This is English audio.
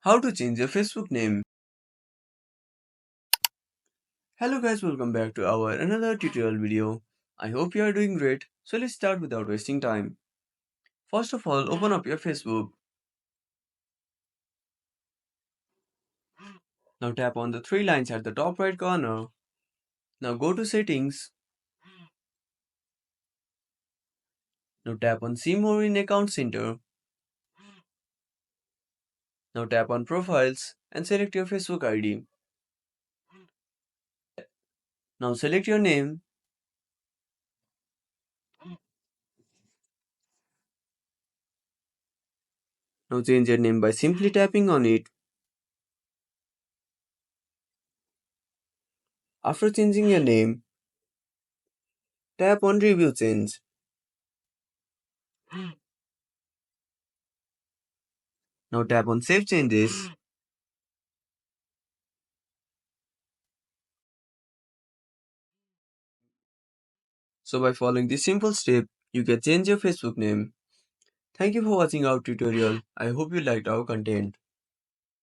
How to change your Facebook name. Hello guys, welcome back to our another tutorial video. I hope you are doing great. So let's start without wasting time. First of all, open up your Facebook. Now tap on the three lines at the top right corner. Now go to settings. Now tap on see more in account center. Now tap on profiles and select your Facebook ID. Now select your name. Now change your name by simply tapping on it. After changing your name, tap on review change. Now tap on save changes. So by following this simple step, you can change your Facebook name. Thank you for watching our tutorial. I hope you liked our content.